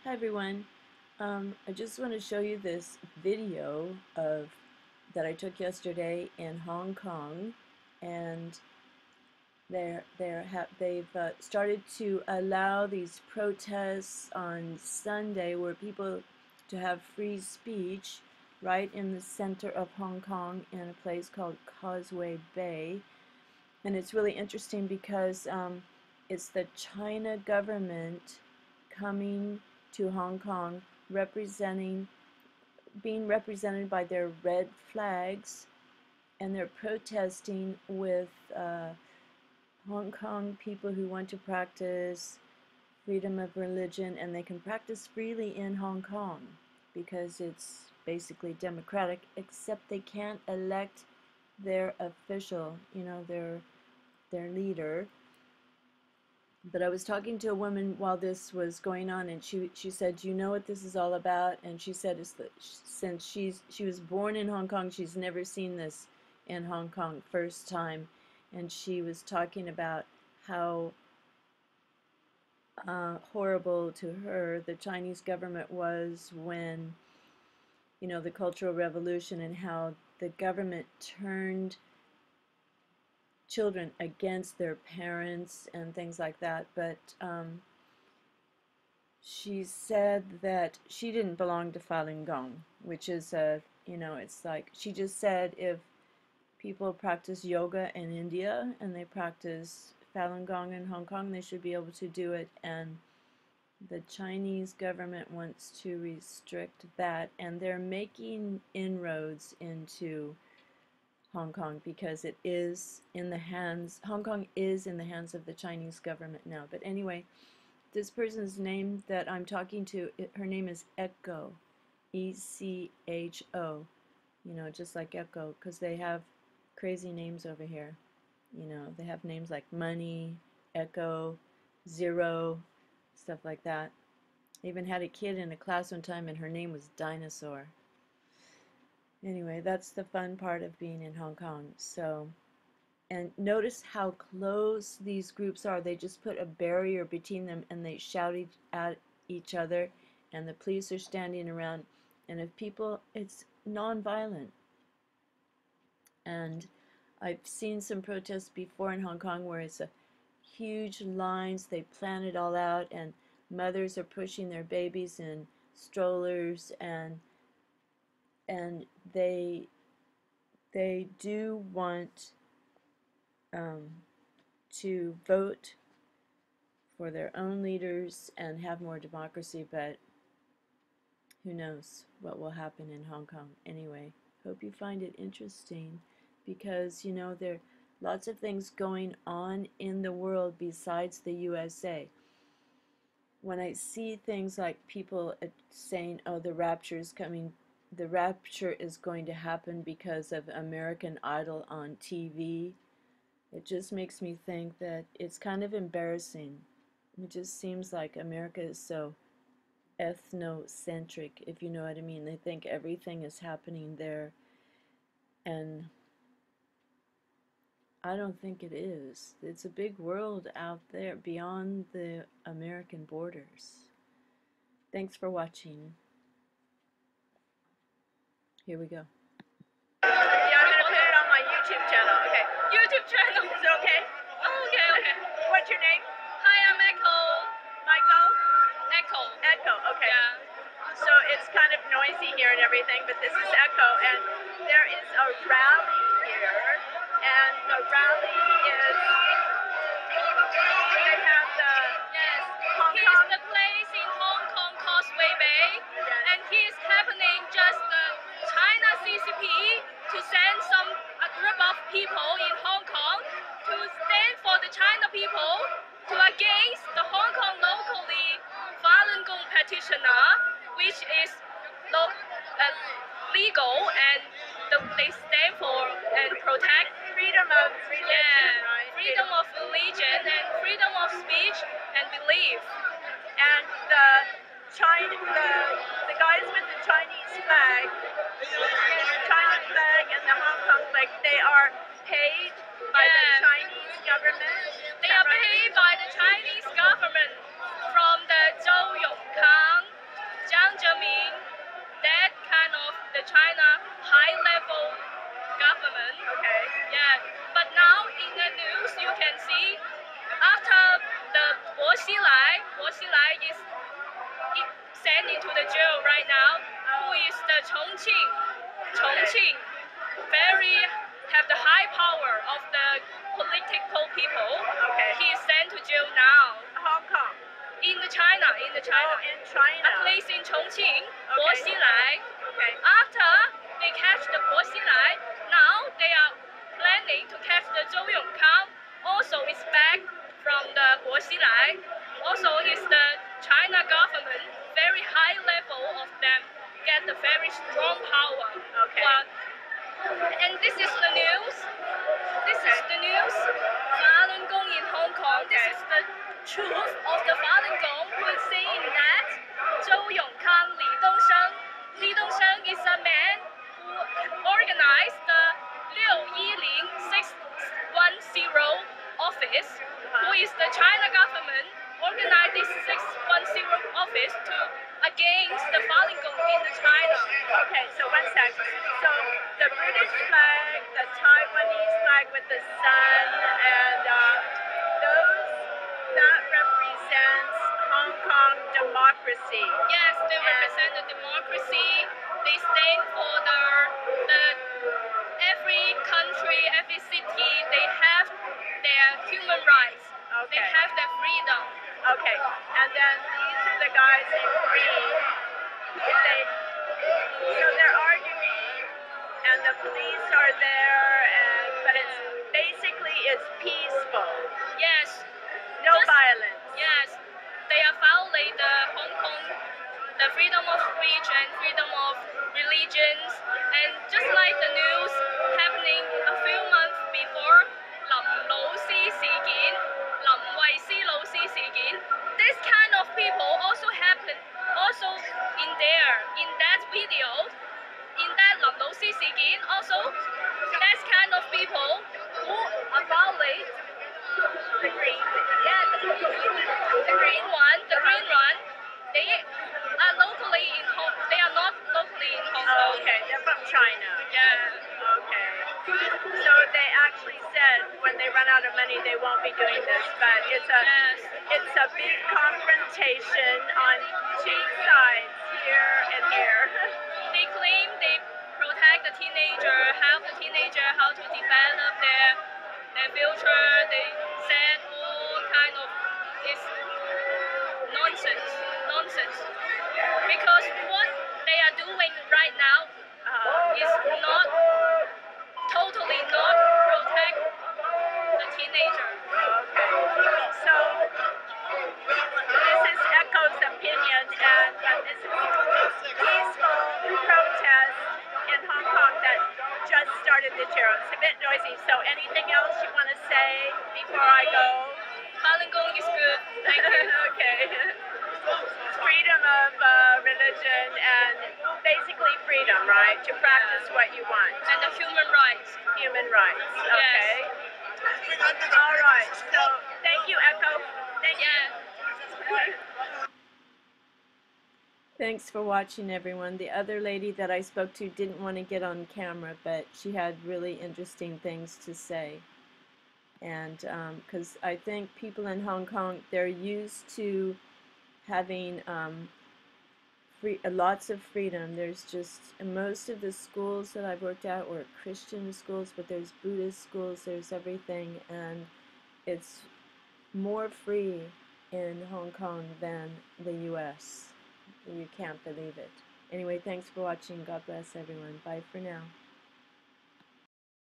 Hi everyone. I just want to show you this video that I took yesterday in Hong Kong, and they've started to allow these protests on Sunday where people to have free speech right in the center of Hong Kong in a place called Causeway Bay. And it's really interesting because it's the China government coming to Hong Kong being represented by their red flags, and they're protesting with Hong Kong people who want to practice freedom of religion, and they can practice freely in Hong Kong because it's basically democratic, except they can't elect their official, their leader. But I was talking to a woman while this was going on, and she said, "Do you know what this is all about?" And she said, "It's that since she was born in Hong Kong, she's never seen this in Hong Kong, first time." And she was talking about how horrible to her the Chinese government was when, the Cultural Revolution, and how the government turned children against their parents and things like that. But she said that she didn't belong to Falun Gong, which is it's like she just said if people practice yoga in India and they practice Falun Gong in Hong Kong, they should be able to do it. And the Chinese government wants to restrict that, and they're making inroads into Hong Kong because it is in the hands, Hong Kong is in the hands of the Chinese government now. But anyway, this person's name that I'm talking to, her name is Echo, E-C-H-O, just like Echo, because they have crazy names over here. They have names like Money, Echo, Zero, stuff like that. I even had a kid in a class one time and her name was Dinosaur. Anyway, that's the fun part of being in Hong Kong. So, and notice how close these groups are. They just put a barrier between them and they shout at each other, and the police are standing around. And if people, it's non-violent. And I've seen some protests before in Hong Kong where it's a huge lines, they plan it all out, and mothers are pushing their babies in strollers, and they do want to vote for their own leaders and have more democracy, but who knows what will happen in Hong Kong. Anyway, hope you find it interesting because, there are lots of things going on in the world besides the USA. When I see things like people saying, oh, the rapture is coming, the rapture is going to happen because of American Idol on TV, it just makes me think that it's kind of embarrassing. It just seems like America is so ethnocentric, if you know what I mean. They think everything is happening there, and I don't think it is. It's a big world out there beyond the American borders. Thanks for watching. Here we go. Yeah, I'm gonna put it on my YouTube channel. Okay. YouTube channel. Is it okay? Oh, okay, okay. What's your name? Hi, I'm Echo. Michael? Echo. Echo, okay. Yeah. So it's kind of noisy here and everything, but this is Echo, and there is a rally here, and the rally is, they have the Hong Kong. He's the place in Hong Kong Causeway Bay, and he's happening just China CCP to send a group of people in Hong Kong to stand for the China people to against the Hong Kong locally Falun Gong petitioner, which is legal, and they stand for and protect freedom of religion, right? Freedom of religion and freedom of speech and belief. And the guys with the Chinese flag, and the Hong Kong flag, they are paid by the Chinese government. They are paid by the Chinese government from the Zhou Yongkang Chongqing, very have the high power of the political people. Okay. He is sent to jail now. Hong Kong. In China. Oh, in China. A place in Chongqing, Okay. Guoxilai. Okay. After they catch the Guoxilai, now they are planning to catch the Zhou Yongkang. Also, is back from the Guoxilai. Also, is the China government very high level of them get the very strong power. Okay. And this is the news. This is the news. Falun Gong in Hong Kong. Okay. This is the truth of the Falun Gong who is saying that Zhou Yongkang, Li Dongsheng is a man who organized the 610 office, who is the China government organized this 610 office to against the Falun Gong in the China. Okay, so one sec. So the British flag, the Taiwanese flag with the sun, and that represents Hong Kong democracy. Yes, they represent the democracy. They stand for the every country, every city, they have their human rights. Okay. They have their freedom. Okay, and then these are the guys in green. So they're arguing, and the police are there, but it's peaceful. Yes. No violence. Yes. They are violate the Hong Kong, the freedom of speech and freedom of religions, and just like the news happening a few months before, this kind of people also happen also in that video, in that also that kind of people who are violate The green. the green one, they are locally in they are not locally in Hong Kong. Okay, they're from China. Yeah. Okay. So they actually said when they run out of money they won't be doing this, but it's a big confrontation on two sides, here and here. They claim they protect the teenager, help the teenager how to develop their future. They said all kind of is nonsense. Because what they are doing right now is not totally not protect the teenager. Okay. So this is Echo's opinion, and this is peaceful protest in Hong Kong that just started this year. It's a bit noisy. So anything else you want to say before I go? Falun Gong is good. Thank you. Okay. Freedom of religion and basically freedom, right? To practice what you want. And the human rights. Human rights. Okay. All right. So thank you, Echo. Thank you. Thanks for watching, everyone. The other lady that I spoke to didn't want to get on camera, but she had really interesting things to say. And because I think people in Hong Kong, they're used to having lots of freedom. There's just, most of the schools that I've worked at were Christian schools, but there's Buddhist schools, there's everything, and it's more free in Hong Kong than the US. You can't believe it. Anyway, thanks for watching. God bless everyone. Bye for now.